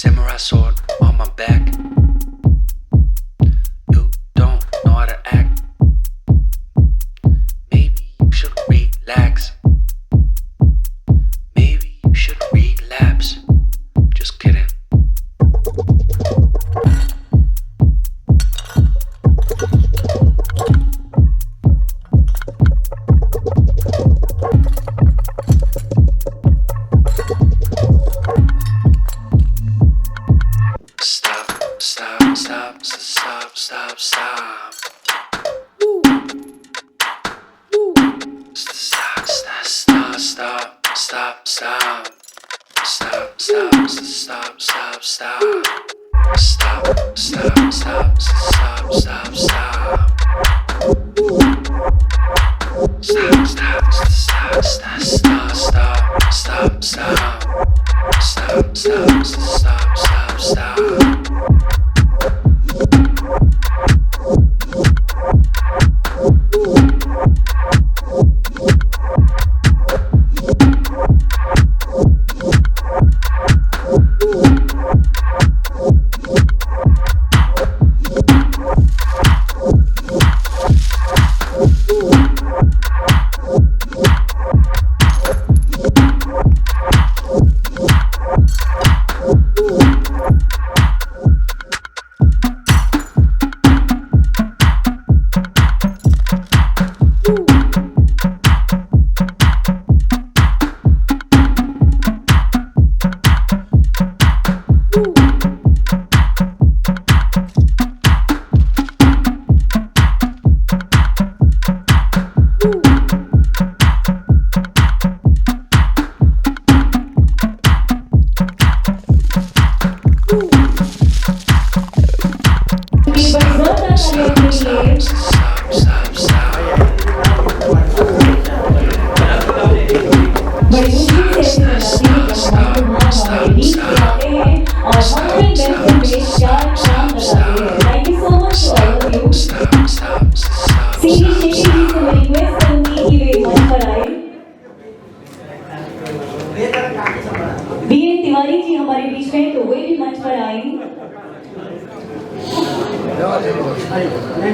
Samurai sword on my back. You don't know how to act. Maybe you should relax. Maybe you should relapse. Just kidding. Tiwari ji हमारे बीच में, तो वे भी मंच पर आए।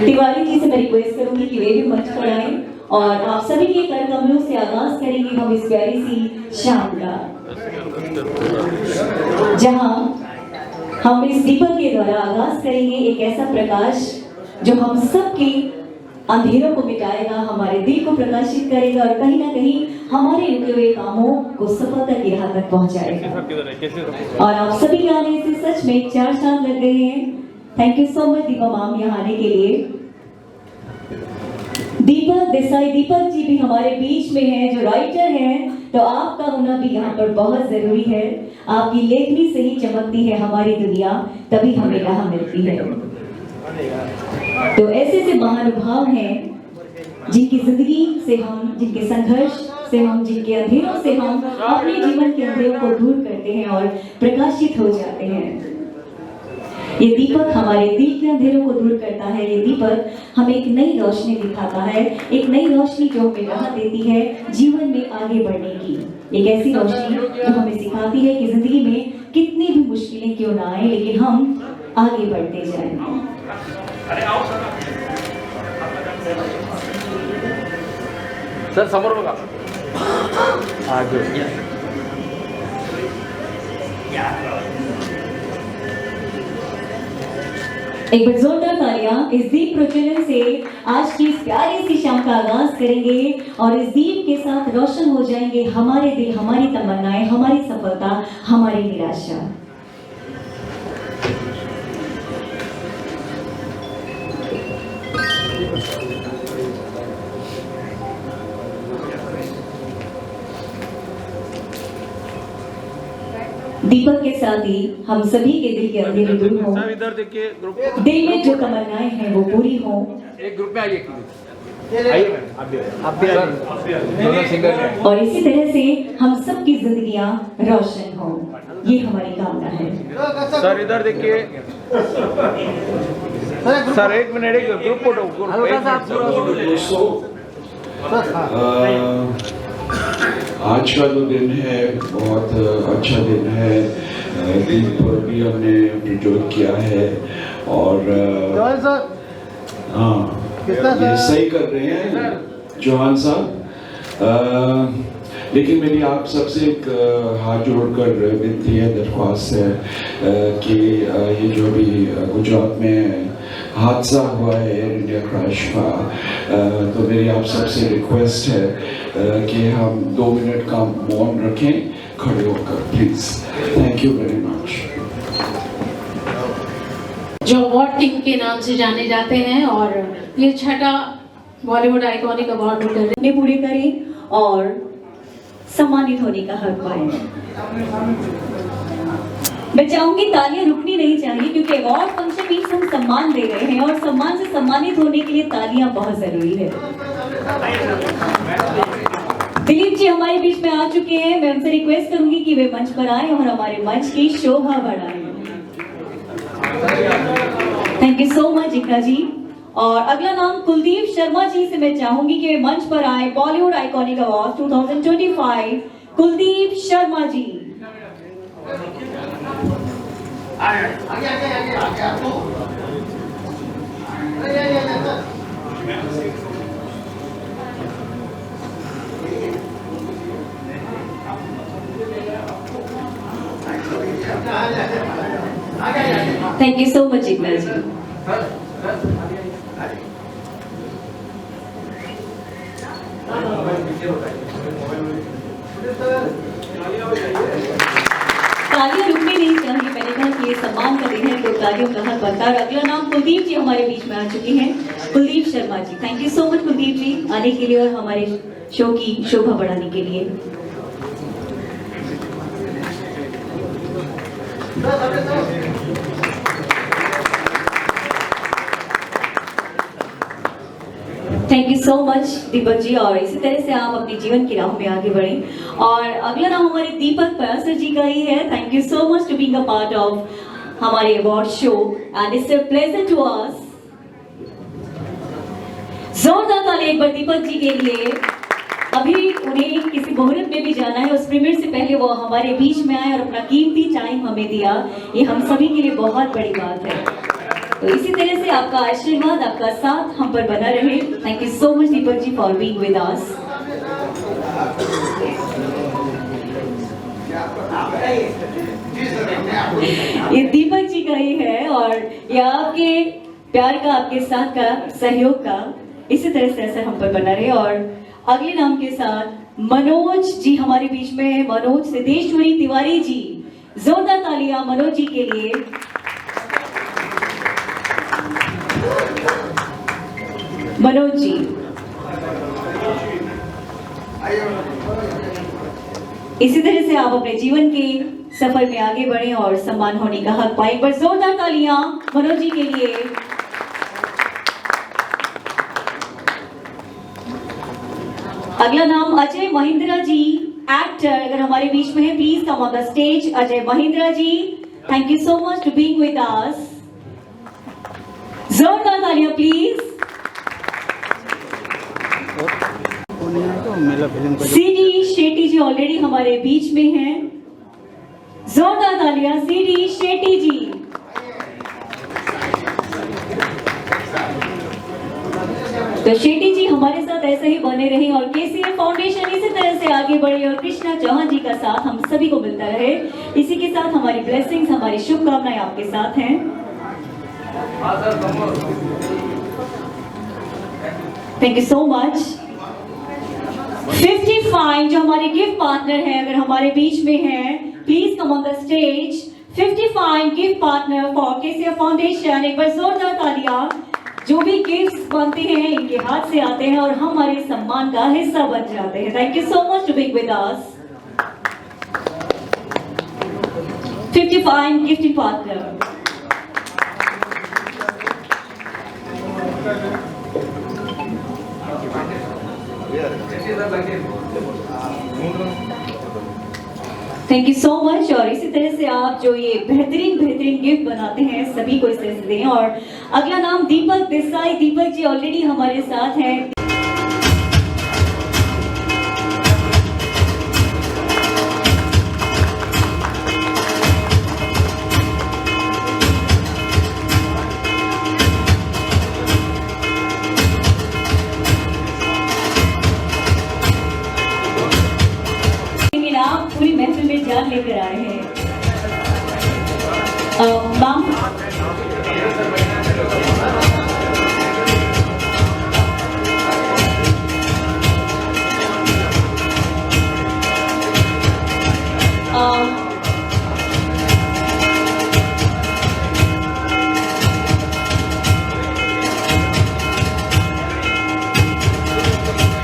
तिवारी जी से मैं रिक्वेस्ट करूंगी कि वे भी मंच पर आए और आप सभी के कर कमलों से आगाज करेंगे हम इस प्यारी सी शाम का, जहां हम इस दीपक के द्वारा आगाज करेंगे एक ऐसा प्रकाश जो हम सबके अंधेरों को मिटाएगा, हमारे दिल को प्रकाशित करेगा और कहीं ना कहीं हमारे रुके हुए कामों को सफलता की राह तक पहुंचाएगा। और आप सभी के आने से सच में 4 चांद लग गए हैं। Thank you so much Deepa ma'am यहाँ आने के लिए। दीपक देसाई, दीपक जी भी हमारे बीच में हैं जो राइटर हैं, तो आपका होना भी यहाँ पर बहुत जरूरी है। आपकी लेखनी से ही चमकती है हमारी दुनिया, तभी हमें राह मिलती है। तो ऐसे महानुभाव हैं जिनकी जिंदगी से हम, जिनके संघर्ष से हम, जिनके अंधेरों से हम अपने जीवन के अंधेरों को दूर करते हैं और प्रकाशित हो जाते हैं। ये दीपक हमारे दिल के अंधेरों को दूर करता है। ये दीपक हमें एक नई रोशनी दिखाता है, एक नई रोशनी जो हमें राह देती है जीवन में आगे बढ़ने की। एक ऐसी रोशनी जो हमें सिखाती है कि जिंदगी में कितनी भी मुश्किलें क्यों ना आए, लेकिन हम आगे बढ़ते जाएं। सर समोर बघा। एक बार जोरदार तालियां इस दीप प्रज्वलन से आज की इस प्यारी सी शाम का आगाज करेंगे और इस दीप के साथ रोशन हो जाएंगे हमारे दिल, हमारी तमन्नाएं, हमारी सफलता, हमारी निराशा। दीपक के साथ ही हम सभी के दिल के अंधेरे दूर हों, इधर देखिए ग्रुप, दिल में जो तमन्नाएं हैं वो पूरी हों। एक ग्रुप में आइए, आप भी दोनों सिंगर हैं। और इसी तरह से हम सबकी जिंदगियां रोशन हों, ये हमारी कामना है। सर इधर देखिए, सर एक मिनट, एक ग्रुप फोटो, आज का जो दिन है बहुत अच्छा दिन है। दिन पर भी हमने प्रज्वलित किया है और हाँ ये सही कर रहे हैं चौहान साहब। लेकिन मेरी आप सबसे एक हाथ जोड़कर विनती है, दरख्वास्त है कि ये जो भी गुजरात में हादसा हुआ है एयर इंडिया क्रैश का, तो मेरी आप सबसे रिक्वेस्ट है कि हम 2 मिनट का मौन रखें खड़े होकर, please. Thank you very much. जो अवार्ड टीम के नाम से जाने जाते हैं और ये छठा बॉलीवुड आइकॉनिक अवार्ड ने पूरे करें और सम्मानित होने का हक पाए। मैं चाहूंगी तालियां रुकनी नहीं चाहिए, क्योंकि अवार्ड फंक्शन मीन्स हम सम्मान दे रहे हैं और सम्मान से सम्मानित होने के लिए तालियां बहुत जरूरी है। दिलीप जी हमारे बीच में आ चुके हैं। मैं उनसे रिक्वेस्ट करूंगी कि वे मंच पर आए और हमारे मंच की शोभा बढ़ाएं। Thank you so much Jigna ji. और अगला नाम कुलदीप शर्मा जी से मैं चाहूंगी कि वे मंच पर आए। Bollywood iconic award 2025 Kuldeep Sharma ji. Thank you so much Jigna ji. तालियां रुकनी नहीं चाहिए। मैंने कहा कि ये सम्मान का दिन है तो तालियों का हक बनता है। अगला नाम कुलदीप जी हमारे बीच में आ चुके हैं। Kuldeep Sharma ji, thank you so much Kuldeep ji आने के लिए और हमारे शो की शोभा बढ़ाने के लिए। Thank you so much Deepak जी। और इसी तरह से आप अपने जीवन की राह में आगे बढ़ें। और अगला नाम हमारे दीपक परासर जी का ही है। Thank you so much to being a part of हमारे award show and it's a pleasure to us. जोरदार ताली एक बार दीपक जी के लिए। अभी उन्हें किसी मुहूर्त में भी जाना है, उस प्रीमियर से पहले वो हमारे बीच में आए और अपना कीमती टाइम हमें दिया। ये हम सभी के लिए बहुत बड़ी बात है। तो इसी तरह से आपका आशीर्वाद, आपका साथ हम पर बना रहे। Thank you so much Deepak ji for being with us. ये दीपक जी का ही है और ये आपके प्यार का, आपके साथ का, सहयोग का इसी तरह से असर हम पर बना रहे। और अगले नाम के साथ मनोज जी हमारे बीच में है। मनोज सिद्धेश्वरी तिवारी जी। जोरदार तालियां मनोज जी के लिए। मनोज जी, इसी तरह से आप अपने जीवन के सफर में आगे बढ़े और सम्मान होने का हक पाए। पर जोरदार तालियां मनोज जी के लिए। अगला नाम अजय महिंद्रा जी, एक्टर, अगर हमारे बीच में है please come on the stage. Ajay Mahindra ji, thank you so much to being with us. जोरदार तालियां please. C D Shetty ji already हमारे बीच में हैं। जोरदार तालियां सीडी शेट्टी जी। तो शेट्टी जी हमारे साथ ऐसे ही बने रहे और केसीएफ फाउंडेशन इसी तरह से आगे बढ़े और कृष्णा चौहान जी का साथ हम सभी को मिलता रहे। इसी के साथ हमारी ब्लेसिंग्स, हमारी शुभकामनाएं आपके साथ हैं। Thank you so much. 55 जो हमारे गिफ्ट पार्टनर हैं, अगर हमारे बीच में हैं please come on the stage. 55 gift partner for KCF foundation. एक बार जोरदार तालियां। जो भी गिफ्ट्स बनते हैं इनके हाथ से आते हैं और हमारे सम्मान का हिस्सा बन जाते हैं। Thank you so much to be with us. 55 gifting partner. Thank you so much. और इसी तरह से आप जो ये बेहतरीन गिफ्ट बनाते हैं सभी को इस तरह से दें। और अगला नाम दीपक देसाई। दीपक जी ऑलरेडी हमारे साथ हैं। मैम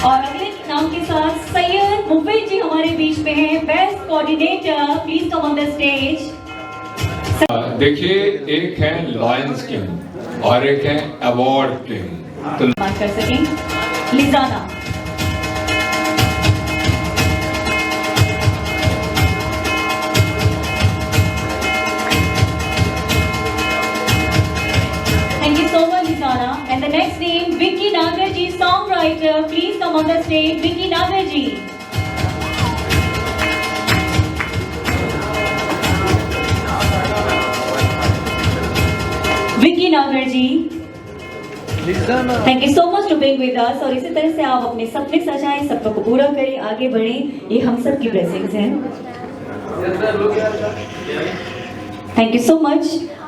और अगले नाम के साथ सैयद मुफीद जी हमारे बीच में हैं, best coordinator, please come on the stage. देखिए, एक है लायंस किंग और एक है अवार्ड किंग। तो बात कर सकें लिजाना। Thank you so much, Lizana. And the next name, Vicky Nagar ji, songwriter. Please come on the stage, Vicky Nagar ji. Vicky Nagar ji, thank you so much to being with us. और इसी तरह से आप अपने सपने सजाएं, सपनों को पूरा करें, आगे बढ़ें, ये हम सब की ब्लेसिंग्स हैं। Thank you so much.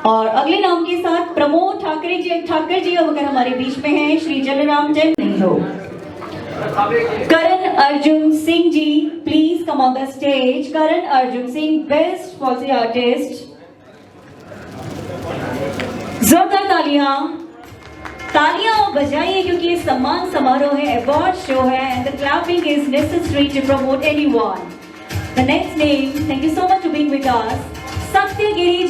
और अगले नाम के साथ प्रमोद ठाकर जी अगर हमारे बीच में हैं, श्री जलराम जय हो। Karan Arjun Singh ji, please come on the stage. Karan Arjun Singh, best Foley artist. जोरदार तालियां बजाइए क्योंकि ये सम्मान समारोह है, अवार्ड शो है, and the clapping is necessary to promote anyone. The next name, thank you so much to being with us, Satyagiri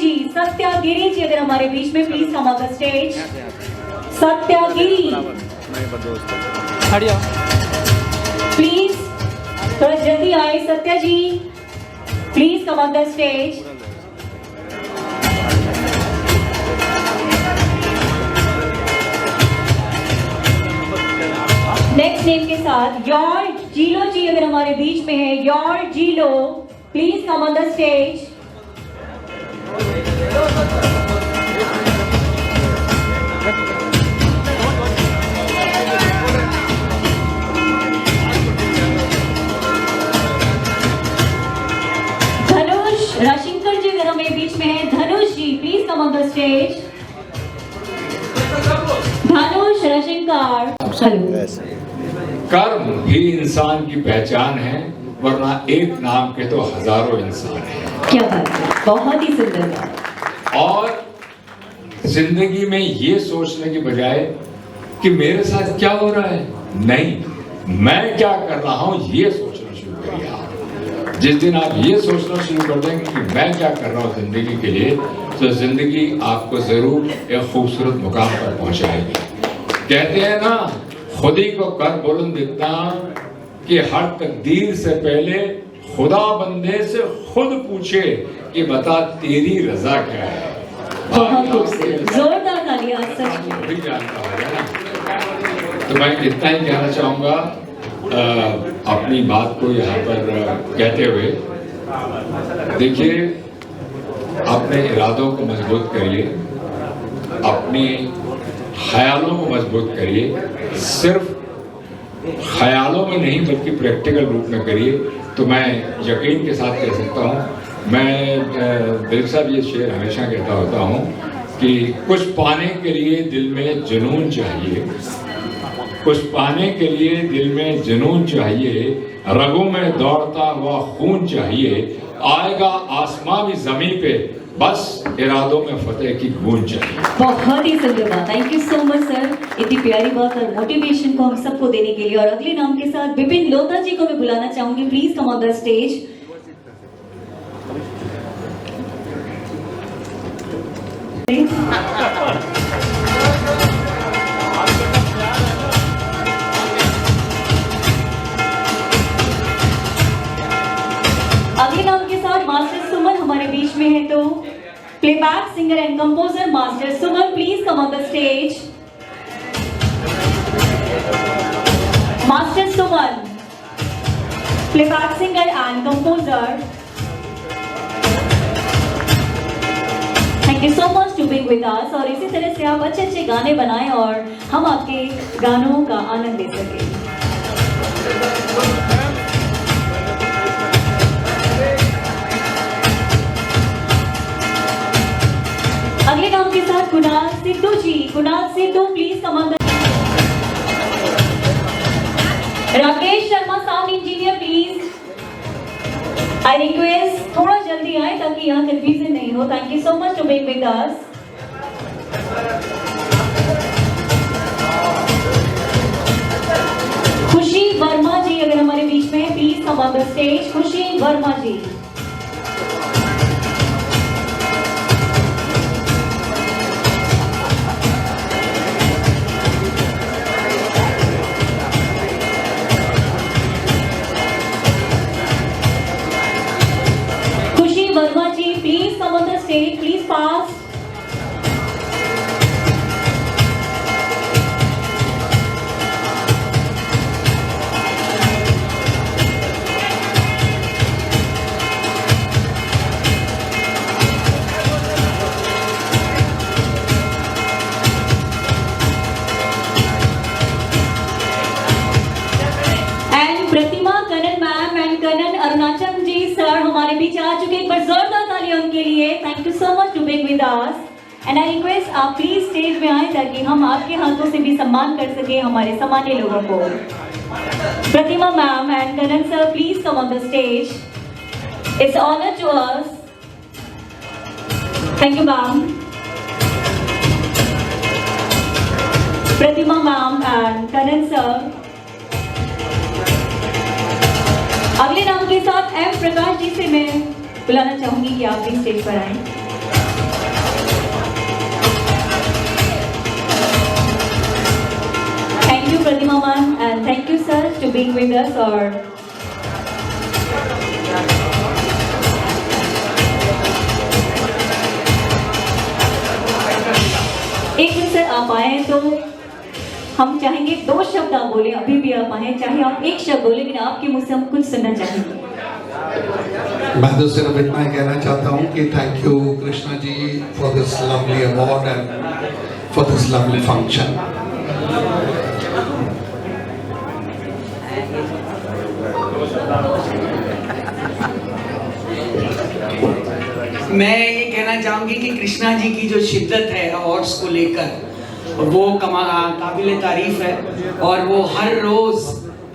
ji अगर हमारे बीच में, please come on the stage. Satyagiri, please थोड़ा जल्दी आए। Satya ji, please come on the stage. Next name के साथ यॉर्ज जीलो जी अगर हमारे बीच में है, यॉर्ज जीलो, please come on the stage. Dhanush Rashinkar ji अगर हमारे बीच में है, Dhanush ji please come on the stage. Dhanush Rashinkar, hello. कर्म ही इंसान की पहचान है, वरना एक नाम के तो हजारों इंसान हैं। क्या बात है, बहुत ही सुंदर बात। और जिंदगी में ये सोचने की बजाय कि मेरे साथ क्या हो रहा है, नहीं, मैं क्या कर रहा हूं, ये सोचना शुरू करिए आप। जिस दिन आप ये सोचना शुरू कर देंगे कि मैं क्या कर रहा हूं जिंदगी के लिए, तो जिंदगी आपको जरूर एक खूबसूरत मुकाम पर पहुंचाएगी। कहते हैं ना, खुदी को कर बुलंद इतना कि हर तकदीर से पहले खुदा बंदे से खुद पूछे कि बता तेरी रजा क्या है। बहुत खूबसूरत, जोरदार तालियां सच में। भी जानता होगा ना। तो मैं इतना ही कहना चाहूँगा अपनी बात को यहाँ पर कहते हुए। देखिए, अपने इरादों को मजबूत करिए, अपने ख्यालों को मजबूत करिए, सिर्फ ख्यालों में नहीं बल्कि प्रैक्टिकल रूप में करिए। तो मैं यकीन के साथ कह सकता हूँ, मैं दिल साहब ये शेर हमेशा कहता होता हूँ कि कुछ पाने के लिए दिल में जुनून चाहिए, कुछ पाने के लिए दिल में जुनून चाहिए, रगों में दौड़ता हुआ खून चाहिए, आएगा आसमां भी ज़मीं पे, बस इरादों में फतेह की गूंज चाहिए। बहुत ही सुंदर बात, thank you so much sir, इतनी प्यारी बात और मोटिवेशन को हम सबको देने के लिए। और अगले नाम के साथ विपिन लोधा जी को मैं बुलाना चाहूंगी, please come on the stage. अगले नाम के साथ मास्टर सुमन हमारे बीच में है, तो playback singer and composer master Suman, please come on the stage. Master Suman, playback singer and composer, thank you so much to being with us. और इसी तरह से आप अच्छे अच्छे गाने बनाएं और हम आपके गानों का आनंद ले सकें। Kunal Sidhu ji, Kunal Sidhu please come on the Rakesh Sharma sound engineer please I request थोड़ा जल्दी आए ताकि यहाँ कंफ्यूजन नहीं हो। Thank you so much to being with us. Khushi Verma ji अगर हमारे बीच में please come on the stage. Khushi Verma ji. Verma ji please come on the stage, please pass. Pratima Kanan ma'am and Kanan Arunachal ji sir हमारे बीच आ चुके। एक बार जोरदार तालियां उनके लिए। Thank you so much to being with us and I request आप प्लीज स्टेज में आए ताकि हम आपके हाथों से भी सम्मान कर सके हमारे सामान्य लोगों को। Pratima ma'am and Kanan sir please come on the stage. It's honour to us. Thank you ma'am. Pratima ma'am and Kanan sir. अगले नाम के साथ एम प्रकाश जी से मैं बुलाना चाहूंगी कि आप भी स्टेज पर आएं। Thank you Pratima ma'am and thank you sir to being with us. और एक दिन सर आप आए तो हम चाहेंगे 2 शब्द आप बोले। अभी भी आप आए चाहे आप 1 शब्द बोले लेकिन आपके मुंह से हम कुछ सुनना चाहेंगे। मैं तो सिर्फ इतना ही कहना चाहता हूँ कि thank you Krishna ji for this lovely award and for this lovely function. मैं ये कहना चाहूँगी कि कृष्णा जी की जो शिद्दत है अवार्ड्स को लेकर वो काबिल तारीफ है और वो हर रोज़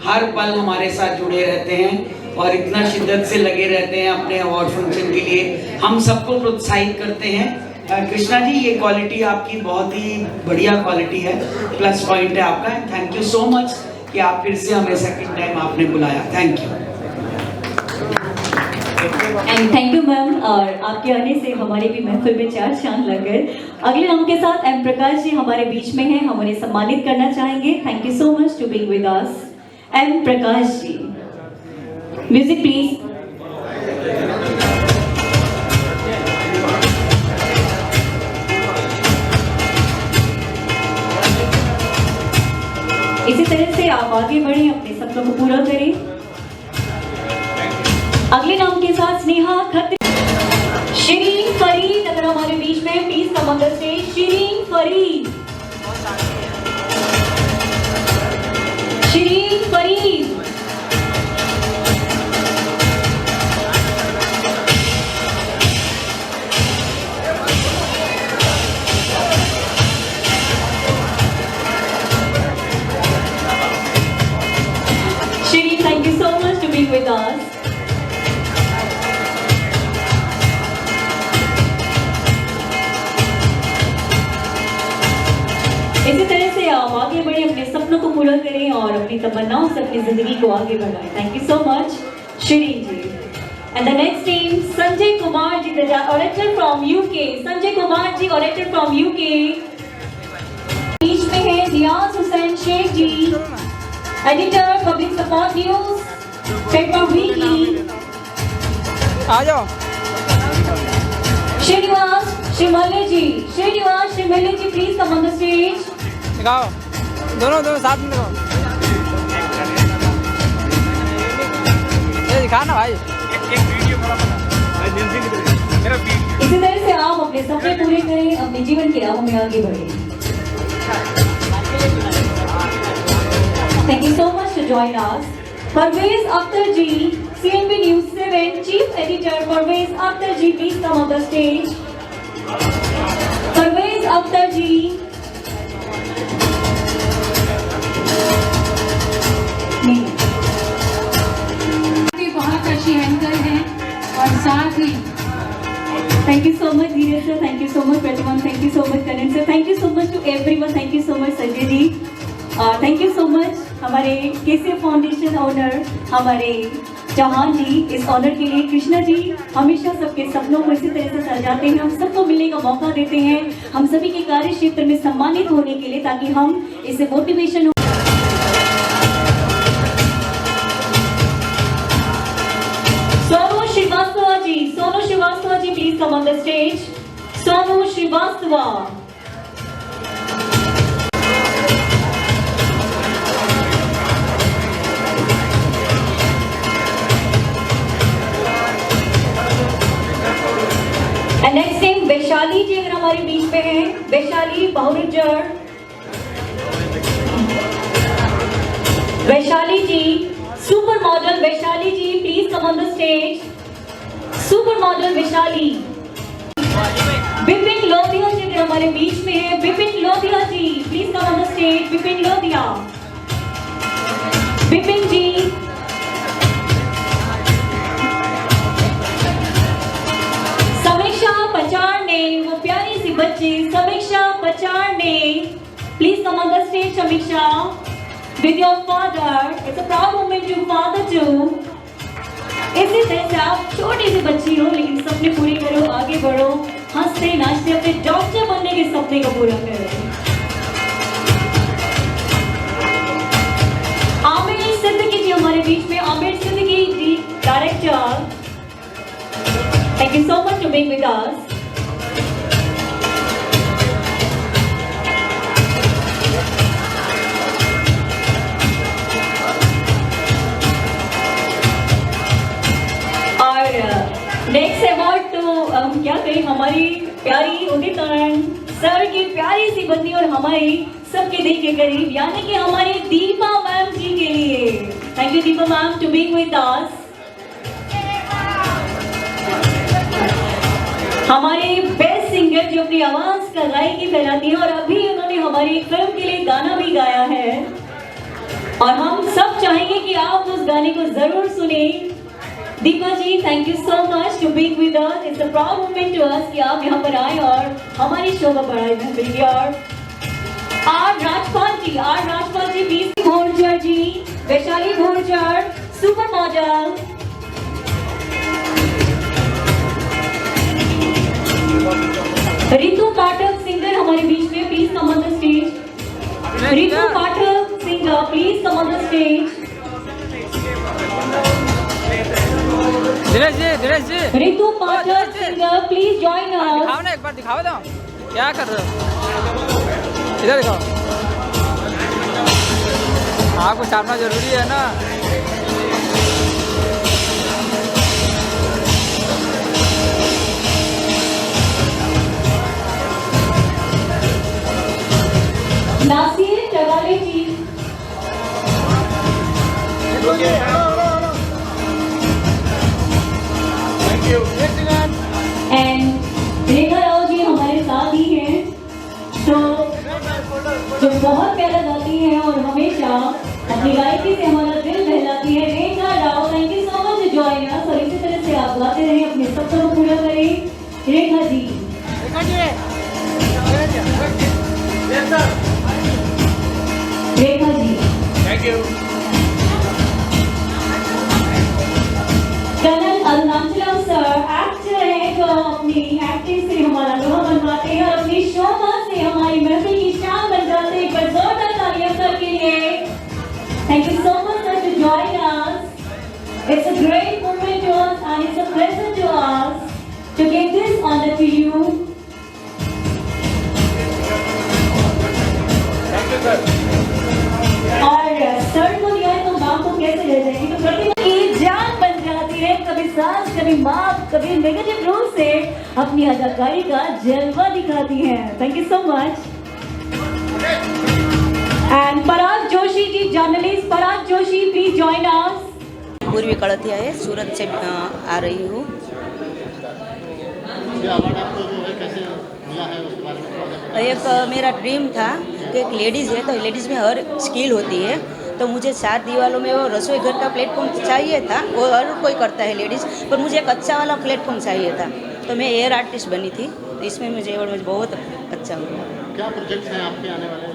हर पल हमारे साथ जुड़े रहते हैं और इतना शिद्दत से लगे रहते हैं अपने अवार्ड फंक्शन के लिए। हम सबको प्रोत्साहित करते हैं। कृष्णा जी ये क्वालिटी आपकी बहुत ही बढ़िया क्वालिटी है, प्लस पॉइंट है आपका। थैंक यू सो मच कि आप फिर से हमें सेकंड टाइम आपने बुलाया। Thank you and thank you ma'am. और आपके आने से हमारे भी महफिल में 4 चांद लग गए। अगले नाम के साथ एम प्रकाश जी हमारे बीच में हैं, हम उन्हें सम्मानित करना चाहेंगे। Thank you so much to being with us. M Prakash ji music please. इसी तरह से आप आगे बढ़ें, अपने सपनों को पूरा करें। अगले नाम के साथ स्नेहा खत्री। शिरीन फरीद अगर हमारे बीच में please come on the stage. Shirin Farid. Shirin Farid. Shirin, thank you so much to being with us. इसी तरह से आप आगे बढ़े, अपने सपनों को पूरा करें और अपनी तमन्नाओं से अपनी जिंदगी को आगे बढ़ाएं। Thank you so much Shirin ji. And the next team Sanjay Kumar ji, the auditor from UK. Sanjay Kumar ji auditor from UK. बीच में है Niyaz Hussain Shaikh ji, editor public support newspaper weekly. आ जाओ। Srinivas Shimle ji, Srinivas Shimle ji please come on the stage. दिखाओ, दोनों साथ में दिखाओ। ये दिखा ना भाई, एक वीडियो बड़ा मेरा वीडियो। इसी तरह से आप अपने सपने पूरे करें, अपने जीवन की राह में आगे बढ़ें। Thank you so much to join us. Parvez Akhtar ji, CNB News 7 chief editor Parvez Akhtar ji please come on the stage. Parvez Akhtar ji, बहुत अच्छी एंकर हैं और साथ ही thank you so much Dheeraj sir, thank you so much Pratiman, thank you so much Karan sir, thank you so much to everyone, thank you so much Sanjay ji, thank you so much हमारे KCF foundation owner हमारे चौहान जी, इस honour के लिए। कृष्णा जी हमेशा सबके सपनों को इसी तरह से सजाते हैं, हम सबको मिलने का मौका देते हैं, हम सभी के कार्य क्षेत्र में सम्मानित होने के लिए, ताकि हम इससे मोटिवेशन हो। Sonu Srivastava ji please come on the stage. Sonu Srivastava, next time Vaishali ji अगर हमारे बीच में है, Vaishali Bahurujar, Vaishali ji super model, Vaishali ji please come on the stage. Super model Vaishali. Bipin Lodhiya ji अगर हमारे बीच में है, Bipin Lodhiya ji please come on the stage. Bipin Lodhiya, Bipin ji, पचारने, वो प्यारी सी बच्ची समीक्षा पचारने, please come on the stage Samiksha with your father, it's a proud moment to father too. इसी तरह से आप छोटी सी बच्ची हो लेकिन सपने पूरे करो, आगे बढ़ो, हंसते नाचते अपने डॉक्टर बनने के सपने को पूरा करो। आमिर सिद्दीकी जी हमारे बीच में, Aamir Siddiqui ji director, thank you so much for being with us. Next award तो हम क्या कहें, हमारी प्यारी उदितन सर की प्यारी सी बंदी और हमारी सबके दिल के करीब, यानी कि हमारी दीपा मैम जी के लिए। Thank you Deepa ma'am to being with us. हमारे बेस्ट सिंगर जो अपनी आवाज का गायकी फैलाती है, और अभी उन्होंने हमारी फिल्म के लिए गाना भी गाया है, और हम सब चाहेंगे कि आप उस गाने को जरूर सुने। Deepa ji thank you so much to being with us, it's a proud moment to us कि आप यहाँ पर आए और हमारी शोभा बढ़ाई महफिल की। और R Rajpal ji, BC Bhorjar ji, Vaishali Bhorjar super model, Ritu Pathak singer हमारे बीच में, please come on the stage. Ritu Pathak singer please come on the stage. Dheeraj ji Ritu Pathak singer please join us. दिखाओ ना, एक बार दिखाओ ना, क्या कर रहे हो, इधर दिखाओ, आपको छापना जरूरी है ना। नासिर टगाले जी, एंड रेखा राव जी हमारे साथ ही हैं, तो जो बहुत प्यारा गाती हैं और हमेशा अपनी गायकी से हमारा दिल बहलाती है। Rekha Rao, thank you so much join us, और इसी तरह से आप गाते रहें, अपने सपनों को पूरा करें। Rekha ji, Rekha ji thank you. Kanal Arunachalam sir actor है जो अपनी एक्टिंग से हमारा लोहा बनवाते हैं और अपनी शोभा से हमारी महफिल की शान बन जाते हैं। एक बार जोरदार तालियां सर के लिए। Thank you so much sir to join us. It's a great moment to us and it's a pleasure to us to give this honour to you. Thank you sir. और सर को दिया है तो माँ को कैसे ले जाएंगे, तो प्रतिभा की जान बन जाती है, कभी सास कभी माँ कभी नेगेटिव रोल से अपनी अदाकारी का जलवा दिखाती हैं। Thank you so much. And Parag Joshi ji journalist, Parag Joshi please join us. Purvi Kadathiya है, सूरत से आ रही हूँ। एक मेरा ड्रीम था कि एक लेडीज़ है तो लेडीज़ में हर स्किल होती है, तो मुझे 4 दीवारों में वो रसोई घर का प्लेटफॉर्म चाहिए था। वो हर कोई करता है लेडीज़, पर मुझे एक अच्छा वाला प्लेटफॉर्म चाहिए था, तो मैं हेयर आर्टिस्ट बनी थी। तो इसमें मुझे बहुत अच्छा हुआ। क्या प्रोजेक्ट्स हैं आपके आने वाले?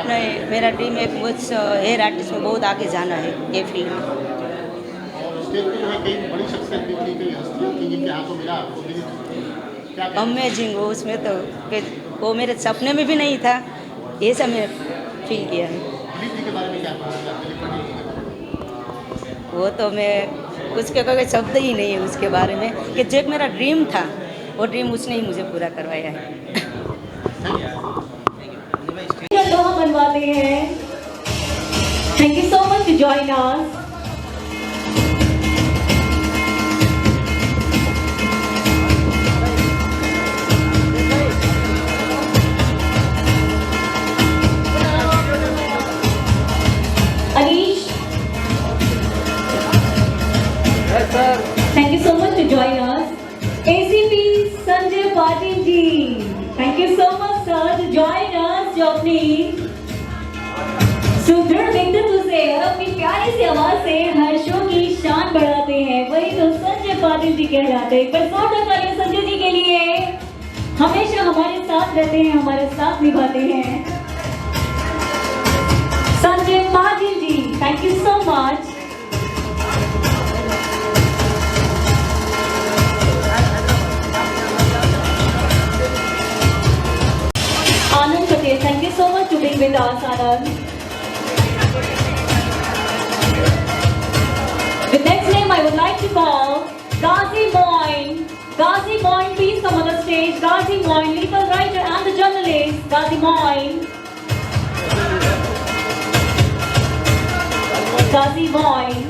नहीं, मेरा ड्रीम है मुझ हेयर आर्टिस्ट में बहुत आगे जाना है ये फील्ड में। और स्टेज पे जो है कई बड़ी शख्सियत भी थी, कई हस्तियाँ थी जिनके हाथों मिला आपको भी। क्या अमेजिंग हो उसमें तो कि वो मेरे सपने में भी नहीं था, ये सब मैं फील किया है। दिलीप जी के बारे में क्या कहा? दिलीप पाटिल जी के बारे में? वो तो मैं उसके कोई शब्द ही नहीं है उसके बारे में, कि जो एक मेरा ड्रीम था वो ड्रीम उसने ही मुझे पूरा करवाया है। लोहा बनवाते हैं। Thank you so much to join us. Anish, thank you so much to join us. ACP Sanjay Patil ji, thank you so much sir to join us, जो अपनी सुदृढ़ व्यक्तित्व से और अपनी प्यारी सी आवाज से हर शो की शान बढ़ाते हैं, वही तो संजय पाटिल जी कहलाते हैं। पर जोरदार तालियां संजय जी के लिए, हमेशा हमारे साथ रहते हैं, हमारे साथ निभाते हैं। Sanjay Patil ji, thank you so much. Anand Patel, thank you so much to being with us, Anand. The next name I would like to call Ghazi Moin. Ghazi Moin, please come on the stage. Ghazi Moin, legal writer and the journalist. Ghazi Moin. Ghazi Moin.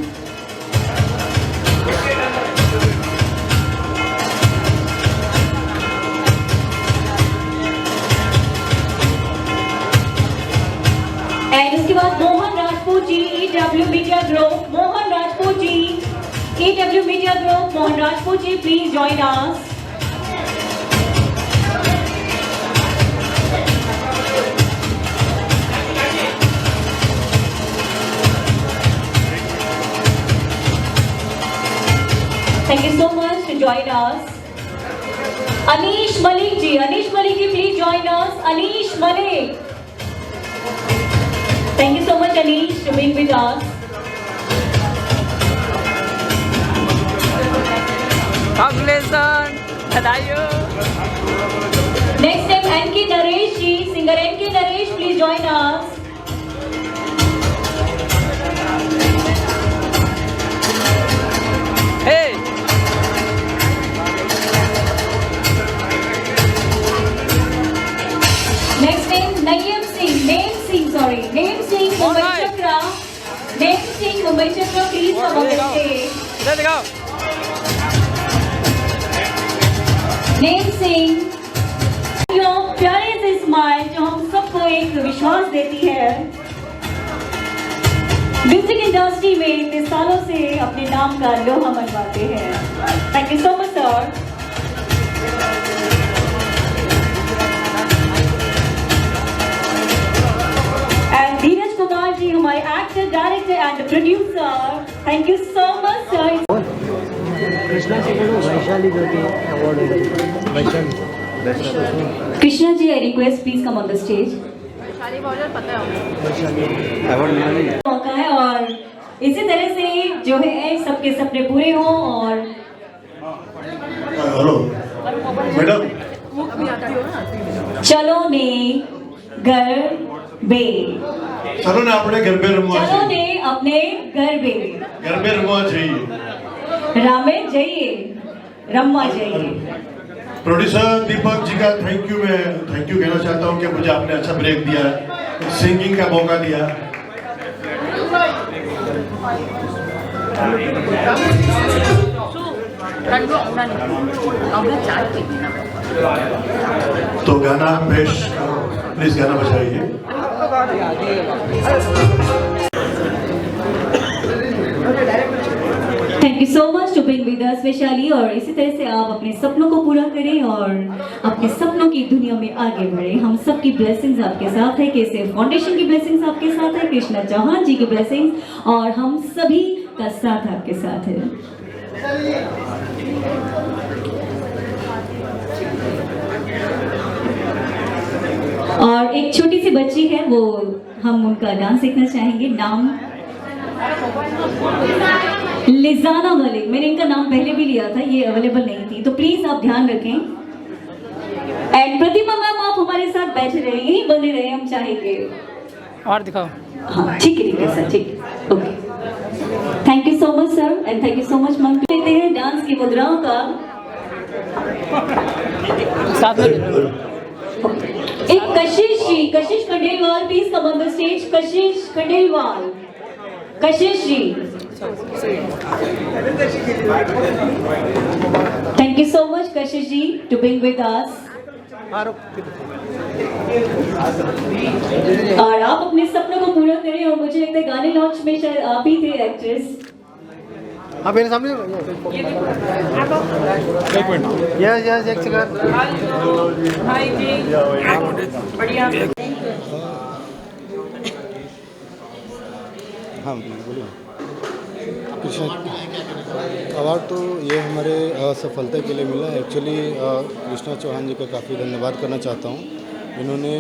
And उसके बाद Mohan Rajput ji, EW Media Group, Mohan Rajput ji, EW Media Group, Mohan Rajput ji, please join us. Thank you so much to join us. Anish Malik ji, please join us. Anish Malik. Thank you so much, Anish, to being with us. Congratulations, बधाई। Next time, NK Naresh ji, singer NK Naresh, please join us. Hey, Next name, Nayam Singh, Name Singh, Mumbai Alright. Chakra. Name Singh, Mumbai Chakra, please come on the stage. इधर दिखाओ। Name Singh, जो प्यारे से smile जो हम सबको एक विश्वास देती है। म्यूजिक इंडस्ट्री में इतने सालों से अपने नाम का लोहा मनवाते हैं। Thank you so much sir. And Dheeraj Kumar ji, हमारे actor, director and producer, thank you so much sir. Krishna ji को Vaishali Jyoti award Vaishali Krishna ji, I request please come on the stage. मौका है और इसी तरह से जो है सबके सपने पूरे हों। और हेलो मैडम, चलो ने घर बे, चलो ने अपने घर पे रमवा चलो ने अपने घर बे, घर पे रमवा चाहिए। रामे जाइए, रम्मा जाइए। प्रोड्यूसर दीपक जी का थैंक यू, मैं थैंक यू कहना चाहता हूँ कि मुझे आपने अच्छा ब्रेक दिया है, सिंगिंग का मौका दिया। तो गाना पेश करो प्लीज, गाना बजाइए। Thank you so much to being with us Vaishali, और इसी तरह से आप अपने सपनों को पूरा करें और अपने सपनों की दुनिया में आगे बढ़ें। हम सबकी ब्लेसिंग्स आपके साथ है, केसीएफ फाउंडेशन की ब्लेसिंग्स आपके साथ है, कृष्णा चौहान जी की ब्लेसिंग्स और हम सभी का साथ आपके साथ है। और एक छोटी सी बच्ची है, वो हम उनका डांस सीखना चाहेंगे। नाम लिजाना मलिक। मैंने इनका नाम पहले भी लिया था, ये अवेलेबल नहीं थी, तो प्लीज आप ध्यान रखें। एंड प्रतिमा मैम, आप हमारे साथ बैठे रहे, यहीं बने रहे, हम चाहेंगे। और दिखाओ। हाँ ठीक है सर, ठीक है, okay. Thank you so much sir, and thank you so much ma'am. लेते हैं डांस की मुद्राओं का साथ में एक कशिश Khandelwal, please come on the stage. Kashish Khandelwal, Kashish ji, thank you so much Kashish ji to being with us. और आप अपने सपनों को पूरा करें, और मुझे लगता है गाने लॉन्च में शायद आप ही थे एक्ट्रेस। हाँ मेरे सामने एक मिनट। यस एक सेकंड। हाय जी, बढ़िया। हाँ बोलिए। कृष्णा अवार्ड तो ये हमारे सफलता के लिए मिला। एक्चुअली कृष्णा चौहान जी का काफ़ी धन्यवाद करना चाहता हूँ। इन्होंने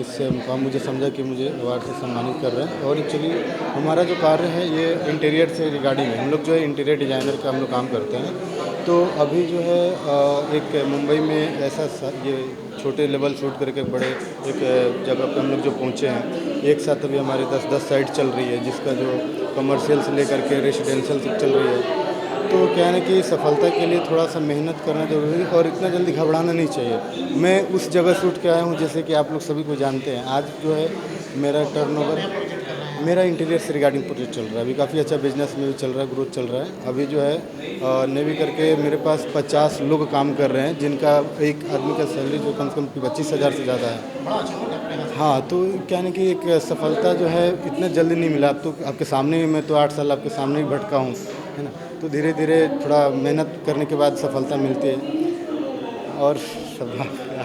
इससे मुकाम मुझे समझा कि मुझे अवार्ड से सम्मानित कर रहे हैं। और एक्चुअली हमारा जो कार्य है ये इंटीरियर से रिगार्डिंग है। हम लोग जो है इंटीरियर डिज़ाइनर का हम लोग काम करते हैं। तो अभी जो है एक मुंबई में ऐसा ये छोटे लेवल शूट करके बड़े एक जगह पे हम लोग जो पहुँचे हैं, एक साथ अभी हमारे 10 साइट चल रही है, जिसका जो कमर्शियल से लेकर के रेसिडेंशियल तक चल रही है। तो क्या है कि सफलता के लिए थोड़ा सा मेहनत करना जरूरी है और इतना जल्दी घबराना नहीं चाहिए। मैं उस जगह शूट के आया हूँ जैसे कि आप लोग सभी को जानते हैं। आज जो है मेरा टर्नओवर, मेरा इंटीरियर से रिगार्डिंग प्रोजेक्ट चल रहा है। अभी काफ़ी अच्छा बिजनेस में भी चल रहा है, ग्रोथ चल रहा है। अभी जो है नेवी करके मेरे पास 50 लोग काम कर रहे हैं, जिनका एक आदमी का सैलरी जो कम से कम 25,000 से ज़्यादा है। हाँ, तो क्या है कि एक सफलता जो है इतना जल्दी नहीं मिला। अब तो आपके सामने, मैं तो 8 साल आपके सामने ही भटका हूँ, है ना। तो धीरे धीरे थोड़ा मेहनत करने के बाद सफलता मिलती है। और सब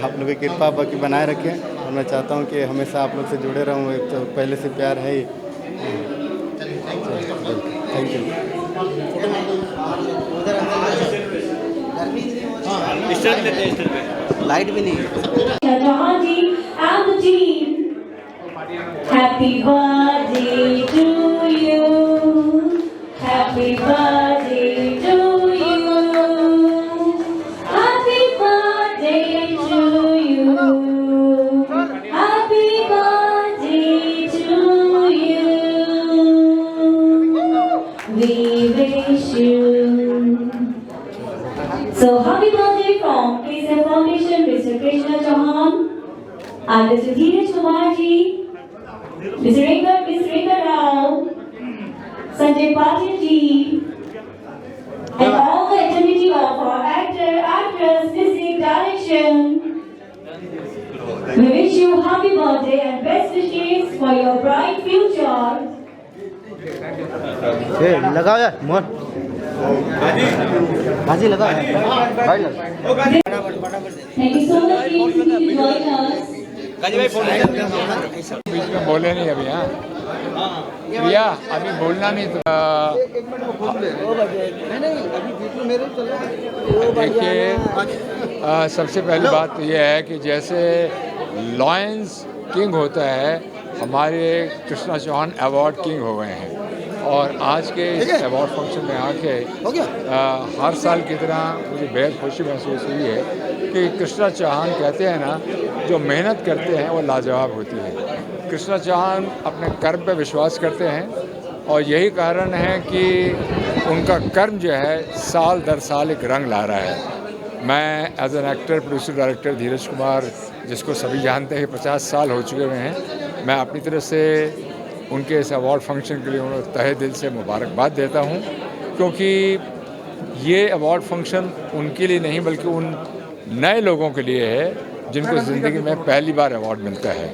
आप लोगों की कृपा बाकी बनाए रखें। और मैं चाहता हूँ कि हमेशा आप लोग से जुड़े रहूँ। एक तो पहले से प्यार है ही। Thank you. लाइट भी नहीं है। चौहान जी and the team, happy birthday to you, happy birthday to you, happy birthday to you, happy birthday to you, we wish you. So happy birthday from KCF Foundation, Mr. Krishna Chauhan and Mr. Dheeraj Kumar ji, Mr. Rekha Rao, Sanjay Patil ji, and all the activity of our actor, actress, music, direction. We wish you happy birthday and best wishes for your bright future. लगाओ यार मोर बाजी लगा। Thank you so much for joining us. बीच में बोले नहीं अभी। हाँ प्रिया, अभी बोलना नहीं तो। देखिए, सबसे पहली बात तो यह है कि जैसे लॉयंस किंग होता है, हमारे कृष्णा चौहान अवार्ड किंग हो गए हैं। और आज के इस अवार्ड फंक्शन में आके हर साल की तरह मुझे बेहद खुशी महसूस हुई है कि कृष्णा चौहान कहते हैं ना, जो मेहनत करते हैं वो लाजवाब होती है। कृष्णा चौहान अपने कर्म पे विश्वास करते हैं और यही कारण है कि उनका कर्म जो है साल दर साल एक रंग ला रहा है। मैं as an actor, producer, director Dheeraj Kumar, जिसको सभी जानते हैं, 50 साल हो चुके हुए हैं। मैं अपनी तरफ से उनके इस अवार्ड फंक्शन के लिए उन्हें तहे दिल से मुबारकबाद देता हूं, क्योंकि ये अवार्ड फंक्शन उनके लिए नहीं बल्कि उन नए लोगों के लिए है जिनको ज़िंदगी में पहली बार अवार्ड मिलता है।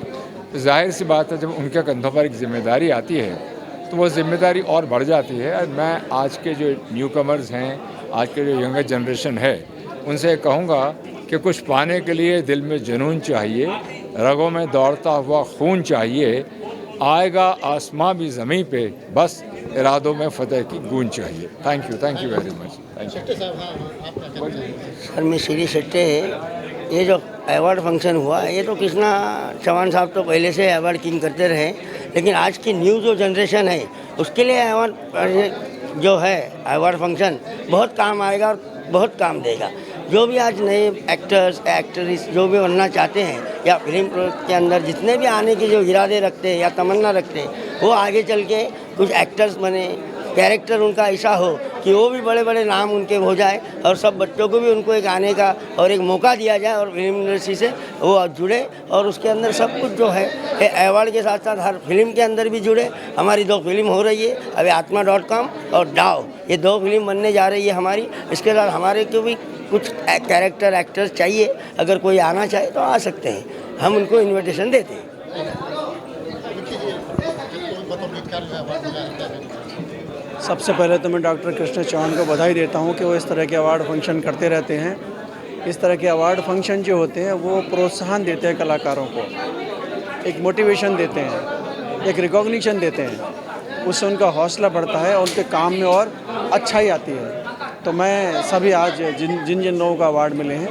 तो जाहिर सी बात है, जब उनके कंधों पर एक जिम्मेदारी आती है तो वो जिम्मेदारी और बढ़ जाती है। और मैं आज के जो न्यू कमर्स हैं, आज के जो यंगर जनरेशन है, उनसे कहूँगा कि कुछ पाने के लिए दिल में जुनून चाहिए, रगों में दौड़ता हुआ खून चाहिए, आएगा आसमां भी ज़मीं पे, बस इरादों में फतेह की गूंज चाहिए। Thank you very much. Thank you sir, मैं श्री शेट्टे है। ये जो अवार्ड फंक्शन हुआ, ये तो कृष्णा चौहान साहब तो पहले से अवार्ड किंग करते रहे, लेकिन आज की न्यू जो जनरेशन है उसके लिए अवार्ड जो है अवार्ड फंक्शन बहुत काम आएगा और बहुत काम देगा। जो भी आज नए एक्टर्स एक्ट्रेस जो भी बनना चाहते हैं या फिल्म के अंदर जितने भी आने के जो इरादे रखते हैं या तमन्ना रखते हैं, वो आगे चल के कुछ एक्टर्स बने, कैरेक्टर उनका ऐसा हो कि वो भी बड़े बड़े नाम उनके हो जाए और सब बच्चों को भी उनको एक आने का और एक मौका दिया जाए और फिल्म इंडस्ट्री से वो जुड़े और उसके अंदर सब कुछ जो है अवार्ड के साथ साथ हर फिल्म के अंदर भी जुड़े। हमारी 2 फिल्म हो रही है अभी, आत्मा.com और डाव, ये 2 फिल्म बनने जा रही है हमारी। इसके साथ हमारे को भी कुछ कैरेक्टर एक्टर्स चाहिए, अगर कोई आना चाहे तो आ सकते हैं, हम उनको इन्विटेशन देते हैं। सबसे पहले तो मैं डॉक्टर कृष्णा चौहान को बधाई देता हूं कि वो इस तरह के अवार्ड फंक्शन करते रहते हैं। इस तरह के अवार्ड फंक्शन जो होते हैं वो प्रोत्साहन देते हैं कलाकारों को, एक मोटिवेशन देते हैं, एक रिकॉग्निशन देते हैं, उससे उनका हौसला बढ़ता है और उनके काम में और अच्छाई आती है। तो मैं सभी आज जिन लोगों को अवार्ड मिले हैं,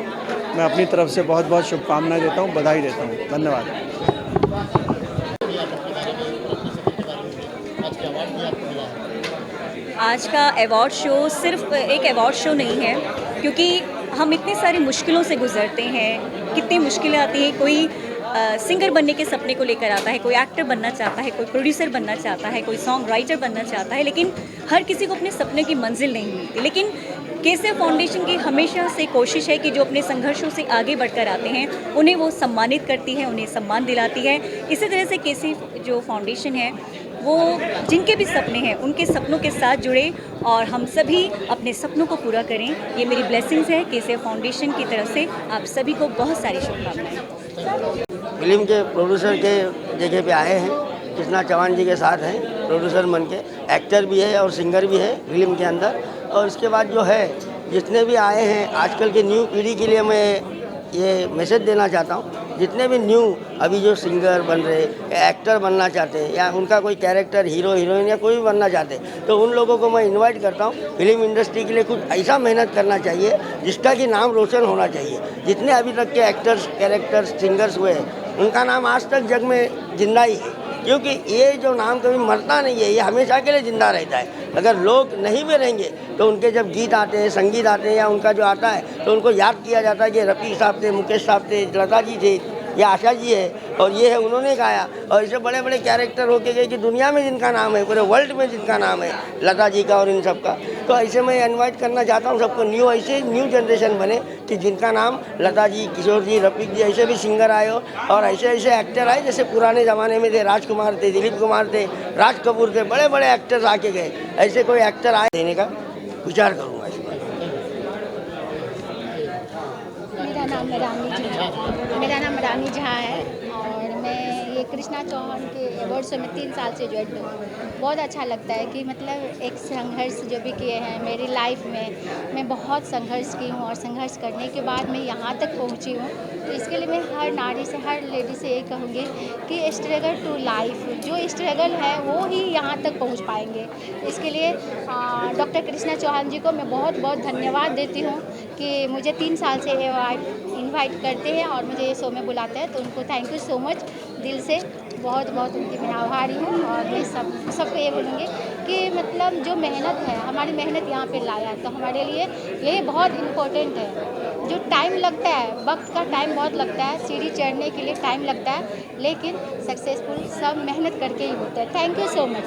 मैं अपनी तरफ से बहुत बहुत शुभकामनाएं देता हूं, बधाई देता हूं। धन्यवाद। आज का अवार्ड शो सिर्फ एक अवार्ड शो नहीं है, क्योंकि हम इतनी सारी मुश्किलों से गुजरते हैं, कितनी मुश्किलें आती हैं। कोई सिंगर बनने के सपने को लेकर आता है, कोई एक्टर बनना चाहता है, कोई प्रोड्यूसर बनना चाहता है, कोई सॉन्ग राइटर बनना चाहता है, लेकिन हर किसी को अपने सपने की मंजिल नहीं मिलती। लेकिन केसीएफ फाउंडेशन की हमेशा से कोशिश है कि जो अपने संघर्षों से आगे बढ़कर आते हैं उन्हें वो सम्मानित करती है, उन्हें सम्मान दिलाती है। इसी तरह से केसीएफ जो फाउंडेशन है वो जिनके भी सपने हैं उनके सपनों के साथ जुड़े और हम सभी अपने सपनों को पूरा करें। ये मेरी ब्लेसिंग्स है केसीएफ फाउंडेशन की तरफ से। आप सभी को बहुत सारी शुभकामनाएं। फिल्म के प्रोड्यूसर के जगह पे आए हैं, कृष्णा चौहान जी के साथ हैं, प्रोड्यूसर बन के, एक्टर भी है और सिंगर भी है फिल्म के अंदर। और इसके बाद जो है जितने भी आए हैं आजकल के न्यू पीढ़ी के लिए मैं ये मैसेज देना चाहता हूँ, जितने भी न्यू अभी जो सिंगर बन रहे, एक्टर बनना चाहते हैं या उनका कोई कैरेक्टर हीरो हीरोइन या कोई भी बनना चाहते हैं, तो उन लोगों को मैं इनवाइट करता हूँ, फिल्म इंडस्ट्री के लिए कुछ ऐसा मेहनत करना चाहिए जिसका कि नाम रोशन होना चाहिए। जितने अभी तक के एक्टर्स कैरेक्टर्स सिंगर्स हुए हैं उनका नाम आज तक जग में जिंदा ही है, क्योंकि ये जो नाम कभी मरता नहीं है, ये हमेशा के लिए ज़िंदा रहता है। अगर लोग नहीं भी रहेंगे तो उनके जब गीत आते हैं, संगीत आते हैं या उनका जो आता है तो उनको याद किया जाता है कि रफ़ी साहब थे, मुकेश साहब थे, लता जी थे या आशा जी है और ये है उन्होंने गाया। और ऐसे बड़े बड़े कैरेक्टर होके गए कि दुनिया में जिनका नाम है, पूरे वर्ल्ड में जिनका नाम है, लता जी का और इन सब का। तो ऐसे मैं इनवाइट करना चाहता हूँ सबको, ऐसे न्यू जनरेशन बने कि जिनका नाम लता जी, किशोर जी, रफ़ीक जी ऐसे भी सिंगर आए हो और ऐसे ऐसे एक्टर आए जैसे पुराने ज़माने में थे, राजकुमार थे, दिलीप कुमार थे, राज कपूर थे, बड़े बड़े एक्टर्स आके गए। ऐसे कोई एक्टर आए देने का विचार करूँगा। मेरा नाम रानी झा है और मैं ये कृष्णा चौहान के अवार्ड शो में 3 साल से ज्वाइन हूँ। बहुत अच्छा लगता है कि मतलब एक संघर्ष जो भी किए हैं मेरी लाइफ में, मैं बहुत संघर्ष की हूँ और संघर्ष करने के बाद मैं यहाँ तक पहुँची हूँ। तो इसके लिए मैं हर नारी से, हर लेडी से यही कहूँगी कि स्ट्रगल टू लाइफ, जो स्ट्रगल है वो ही यहाँ तक पहुँच पाएंगे। इसके लिए डॉक्टर कृष्णा चौहान जी को मैं बहुत बहुत धन्यवाद देती हूँ कि मुझे 3 साल से इनवाइट करते हैं और मुझे ये शो में बुलाते हैं, तो उनको थैंक यू सो मच, दिल से बहुत बहुत उनकी मैं आभारी हूँ। और मैं सबको ये बोलूँगी कि मतलब जो मेहनत है, हमारी मेहनत यहाँ पे लाया तो हमारे लिए ये बहुत इम्पोर्टेंट है। जो टाइम लगता है, वक्त का टाइम बहुत लगता है, सीढ़ी चढ़ने के लिए टाइम लगता है, लेकिन सक्सेसफुल सब मेहनत करके ही होता है। Thank you so much.